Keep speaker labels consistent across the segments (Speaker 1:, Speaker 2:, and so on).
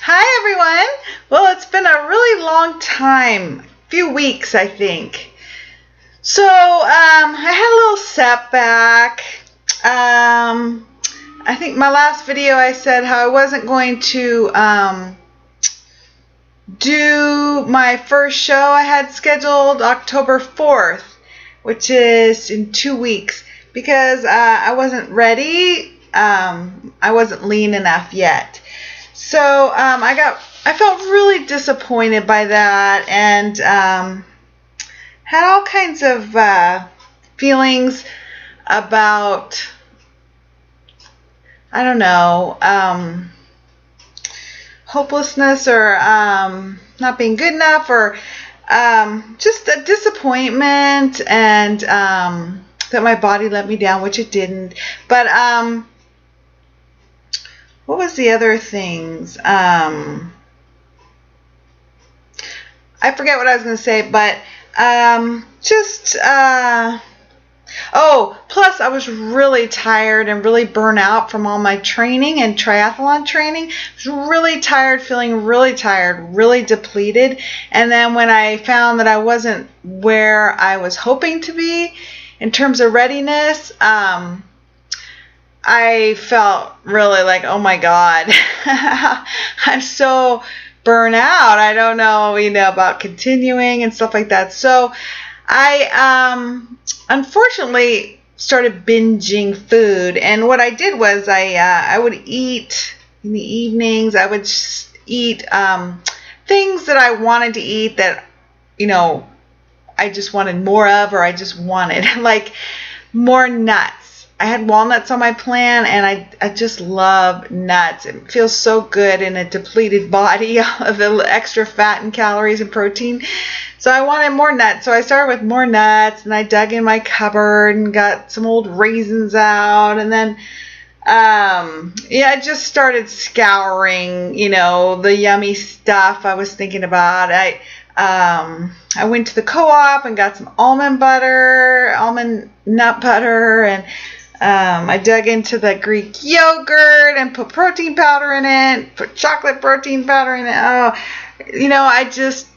Speaker 1: Hi everyone. Well, it's been a really long time, few weeks I think. So I had a little setback. I think my last video I said how I wasn't going to do my first show I had scheduled October 4th, which is in 2 weeks, because I wasn't ready. I wasn't lean enough yet. So I felt really disappointed by that, and had all kinds of feelings about, I don't know, hopelessness, or not being good enough, or just a disappointment, and that my body let me down, which it didn't. But what was the other things? I forget what I was going to say, but plus I was really tired and really burnt out from all my training and triathlon training. I was really tired, feeling really tired, really depleted. And then when I found that I wasn't where I was hoping to be in terms of readiness, I felt really like, oh my God, I'm so burnt out. I don't know, about continuing and stuff like that. So I unfortunately started binging food. And what I did was I would eat in the evenings. I would eat things that I wanted to eat that, I just wanted more of, or I just wanted like more nuts. I had walnuts on my plan, and I just love nuts. It feels so good in a depleted body of the extra fat and calories and protein. So I wanted more nuts. So I started with more nuts, and I dug in my cupboard and got some old raisins out. And then, I just started scouring, the yummy stuff I was thinking about. I went to the co-op and got some almond nut butter, and I dug into the Greek yogurt and put protein powder in it, put chocolate protein powder in it. Oh, I just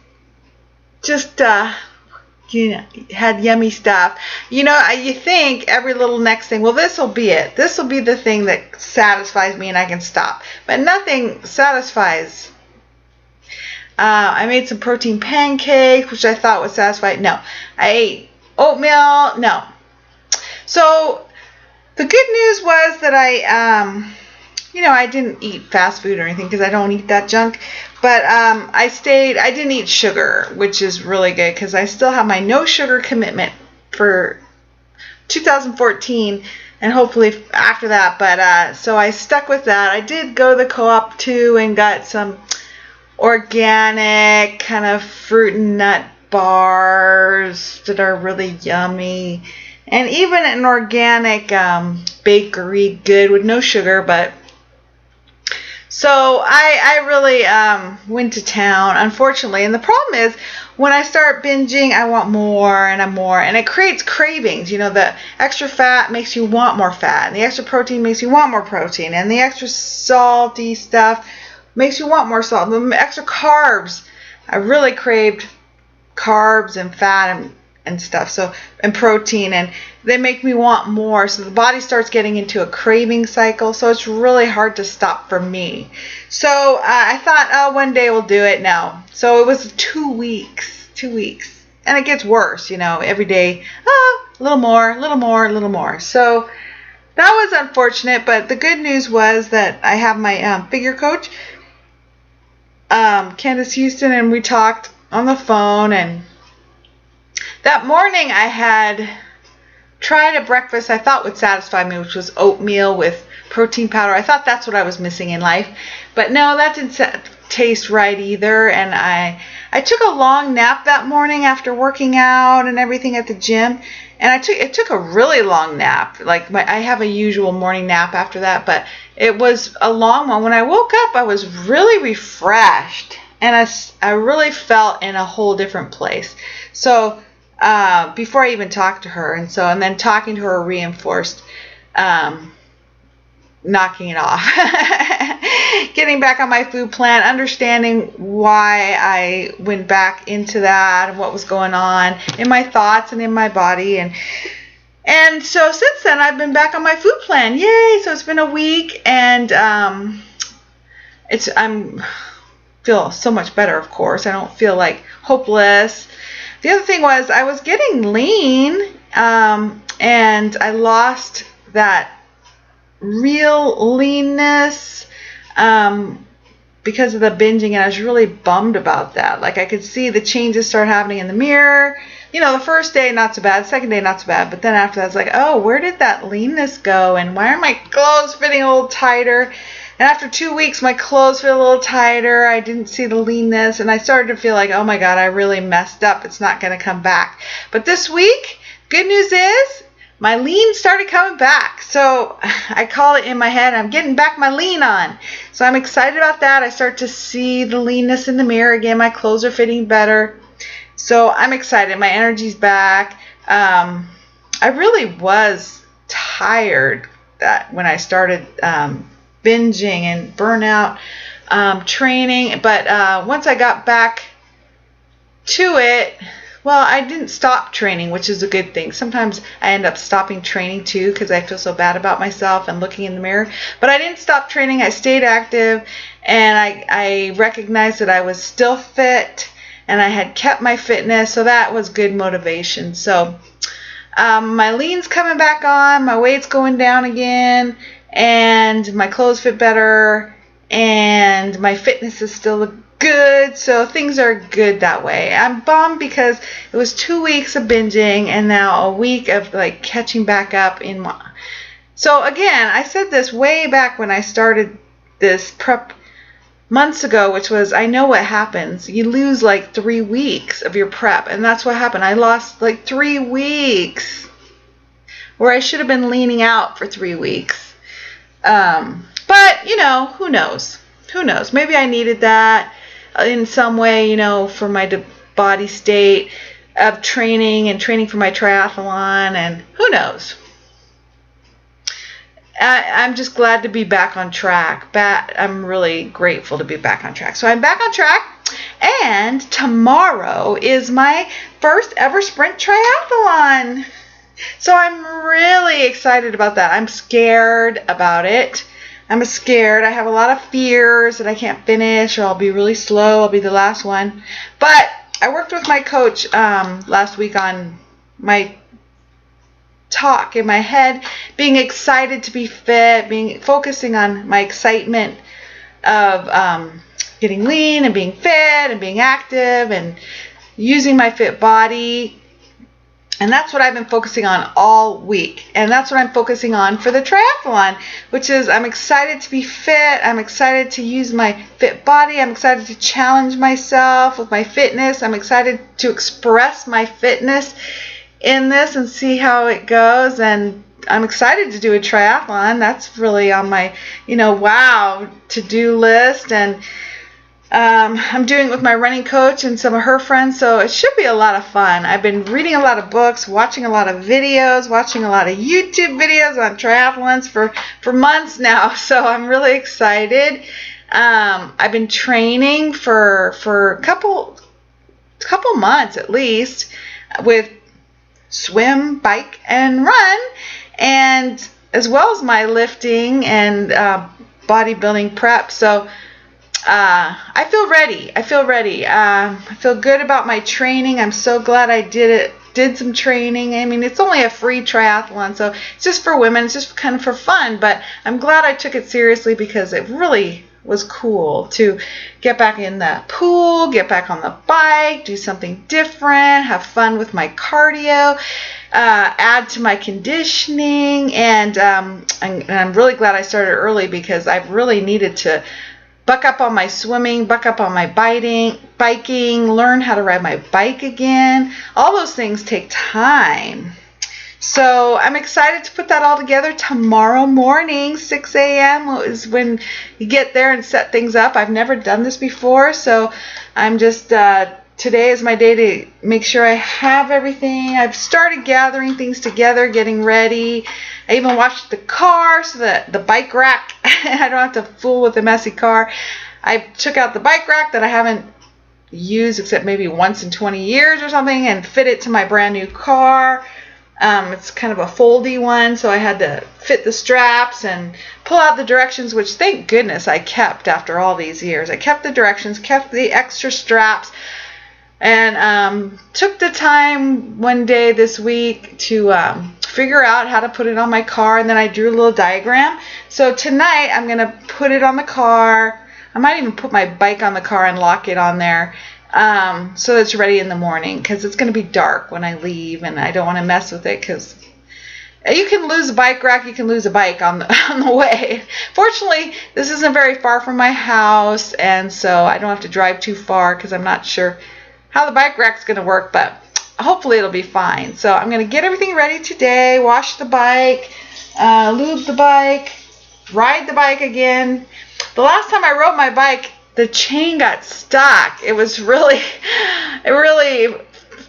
Speaker 1: had yummy stuff. You think every little next thing, well, this will be it. This will be the thing that satisfies me and I can stop. But nothing satisfies. I made some protein pancakes, which I thought would satisfy. No. I ate oatmeal. No. So the good news was that I didn't eat fast food or anything, because I don't eat that junk. But I didn't eat sugar, which is really good, because I still have my no sugar commitment for 2014, and hopefully after that. But so I stuck with that. I did go to the co-op too and got some organic kind of fruit and nut bars that are really yummy. And even an organic bakery good with no sugar. But so I really went to town, unfortunately. And the problem is, when I start binging, I want more and more. And it creates cravings. The extra fat makes you want more fat. And the extra protein makes you want more protein. And the extra salty stuff makes you want more salt. The extra carbs. I really craved carbs and fat and stuff, and protein, and they make me want more. So the body starts getting into a craving cycle. So it's really hard to stop for me. So I thought, one day we'll do it. No. So it was 2 weeks, and it gets worse. Every day, a little more. So that was unfortunate. But the good news was that I have my figure coach, Candace Houston, and we talked on the phone. And that morning I had tried a breakfast I thought would satisfy me, which was oatmeal with protein powder. I thought that's what I was missing in life. But no, that didn't taste right either. And I took a long nap that morning after working out and everything at the gym. And it took a really long nap. Like I have a usual morning nap after that, but it was a long one. When I woke up, I was really refreshed, and I really felt in a whole different place. So before I even talked to her, and then talking to her reinforced knocking it off. Getting back on my food plan, understanding why I went back into that and what was going on in my thoughts and in my body. And so since then, I've been back on my food plan. Yay! So it's been a week, and I'm feel so much better, of course. I don't feel like hopeless. The other thing was I was getting lean, and I lost that real leanness because of the binging, and I was really bummed about that. Like, I could see the changes start happening in the mirror. You know, the first day, not so bad. The second day, not so bad. But then after that, it's like, oh, where did that leanness go? And why are my clothes fitting a little tighter? And after 2 weeks, my clothes fit a little tighter. I didn't see the leanness. And I started to feel like, oh, my God, I really messed up. It's not going to come back. But this week, good news is my lean started coming back. So I call it in my head, I'm getting back my lean on. So I'm excited about that. I start to see the leanness in the mirror again. My clothes are fitting better. So I'm excited. My energy's back. I really was tired when I started binging and burnout training. But once I got back to it, well, I didn't stop training, which is a good thing. Sometimes I end up stopping training too because I feel so bad about myself and looking in the mirror. But I didn't stop training. I stayed active, and I recognized that I was still fit, and I had kept my fitness, so that was good motivation. So my lean's coming back on, my weight's going down again, and my clothes fit better, and my fitness is still good, so things are good that way. I'm bummed because it was 2 weeks of binging and now a week of like catching back up in my... So again, I said this way back when I started this prep months ago, which was, I know what happens. You lose like 3 weeks of your prep, and that's what happened. I lost like 3 weeks where I should have been leaning out for 3 weeks. But, you know, who knows? Who knows? Maybe I needed that in some way, you know, for my body state of training and training for my triathlon, and who knows? I'm just glad to be back on track. I'm really grateful to be back on track. So I'm back on track, and tomorrow is my first ever sprint triathlon. So I'm really excited about that. I'm scared about it. I'm scared. I have a lot of fears that I can't finish, or I'll be really slow. I'll be the last one. But I worked with my coach last week on my talk in my head, being excited to be fit, focusing on my excitement of getting lean and being fit and being active and using my fit body. And that's what I've been focusing on all week. And that's what I'm focusing on for the triathlon, which is I'm excited to be fit. I'm excited to use my fit body. I'm excited to challenge myself with my fitness. I'm excited to express my fitness in this and see how it goes. And I'm excited to do a triathlon. That's really on my, wow, to-do list. And I'm doing it with my running coach and some of her friends, so it should be a lot of fun. I've been reading a lot of books, watching a lot of videos, watching a lot of YouTube videos on triathlons for months now, so I'm really excited. I've been training for a couple months at least with swim, bike, and run, and as well as my lifting and bodybuilding prep. So I feel ready. I feel good about my training. I'm so glad I did some training. I mean, it's only a free triathlon, so it's just for women. It's just kind of for fun, but I'm glad I took it seriously because it really was cool to get back in the pool, get back on the bike, do something different, have fun with my cardio, add to my conditioning, and I'm really glad I started early because I really needed to buck up on my swimming, buck up on my biking, learn how to ride my bike again. All those things take time. So I'm excited to put that all together tomorrow morning, 6 a.m. is when you get there and set things up. I've never done this before, so I'm just, today is my day to make sure I have everything. I've started gathering things together, getting ready. I even washed the car so that the bike rack, I don't have to fool with a messy car. I took out the bike rack that I haven't used except maybe once in 20 years or something and fit it to my brand new car. It's kind of a foldy one, so I had to fit the straps and pull out the directions, which thank goodness I kept after all these years. I kept the directions, kept the extra straps, and took the time one day this week to figure out how to put it on my car, and then I drew a little diagram. So tonight I'm going to put it on the car. I might even put my bike on the car and lock it on there. So it's ready in the morning, because it's going to be dark when I leave, and I don't want to mess with it, because you can lose a bike rack, you can lose a bike on the way. Fortunately, this isn't very far from my house, and so I don't have to drive too far, because I'm not sure how the bike rack's going to work, but hopefully it'll be fine. So I'm going to get everything ready today, wash the bike, lube the bike, ride the bike again. The last time I rode my bike, the chain got stuck. It was really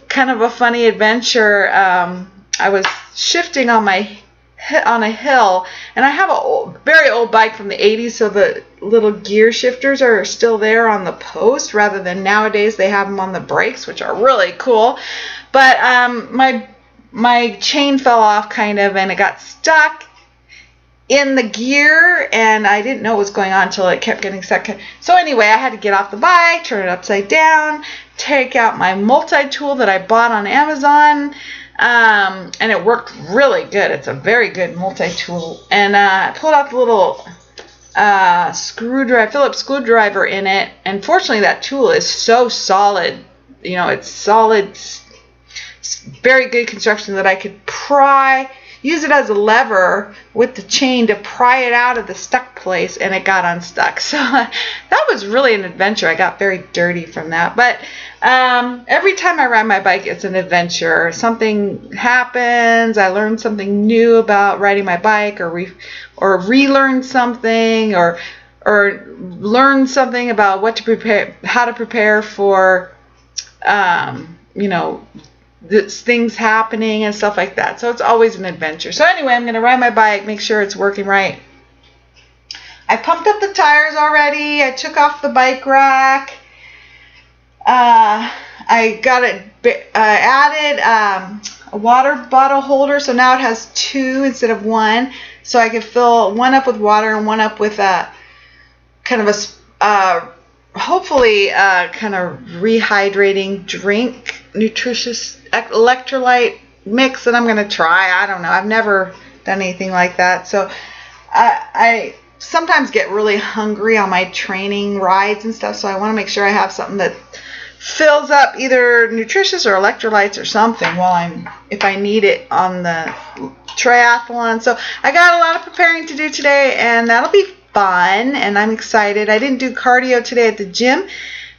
Speaker 1: kind of a funny adventure. I was shifting on a hill, and I have a very old bike from the 80s, so the little gear shifters are still there on the post, rather than nowadays they have them on the brakes, which are really cool. But my chain fell off kind of, and it got stuck in the gear, and I didn't know what was going on until it kept getting stuck. So anyway, I had to get off the bike, turn it upside down, take out my multi-tool that I bought on Amazon, and it worked really good. It's a very good multi-tool. And I pulled out the little Phillips screwdriver in it, and fortunately that tool is so solid. You know, it's solid, very good construction, that I could use it as a lever with the chain to pry it out of the stuck place, and it got unstuck. So that was really an adventure. I got very dirty from that. But every time I ride my bike, it's an adventure. Something happens. I learn something new about riding my bike, or relearn something, or learn something about how to prepare for, things happening and stuff like that. So it's always an adventure. So anyway, I'm going to ride my bike, make sure it's working right. I pumped up the tires already. I took off the bike rack. I got it. Added a water bottle holder, so now it has two instead of one. So I can fill one up with water and one up with a kind of hopefully kind of rehydrating drink, nutritious electrolyte mix that I'm going to try. I don't know. I've never done anything like that. So I sometimes get really hungry on my training rides and stuff, so I want to make sure I have something that fills up either nutritious or electrolytes or something if I need it on the triathlon. So I got a lot of preparing to do today, and that'll be fun, and I'm excited. I didn't do cardio today at the gym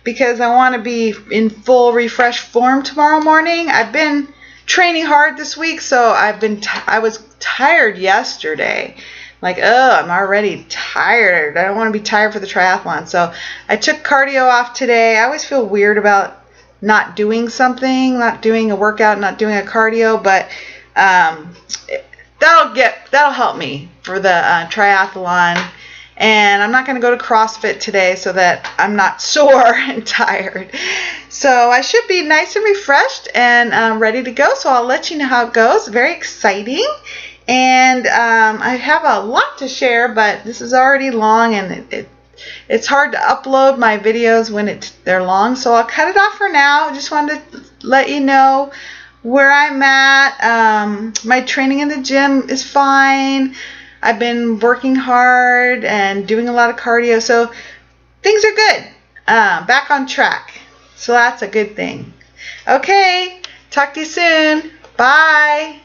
Speaker 1: because I want to be in full refreshed form tomorrow morning. I've been training hard this week, so I was tired yesterday. Like, I'm already tired. I don't want to be tired for the triathlon. So I took cardio off today. I always feel weird about not doing something, not doing a workout, not doing a cardio, but that'll help me for the triathlon. And I'm not going to go to CrossFit today so that I'm not sore and tired. So I should be nice and refreshed and ready to go. So I'll let you know how it goes. Very exciting. And I have a lot to share, but this is already long, and it's hard to upload my videos when they're long. So I'll cut it off for now. I just wanted to let you know where I'm at. My training in the gym is fine. I've been working hard and doing a lot of cardio, so things are good. Back on track. So that's a good thing. Okay, talk to you soon. Bye.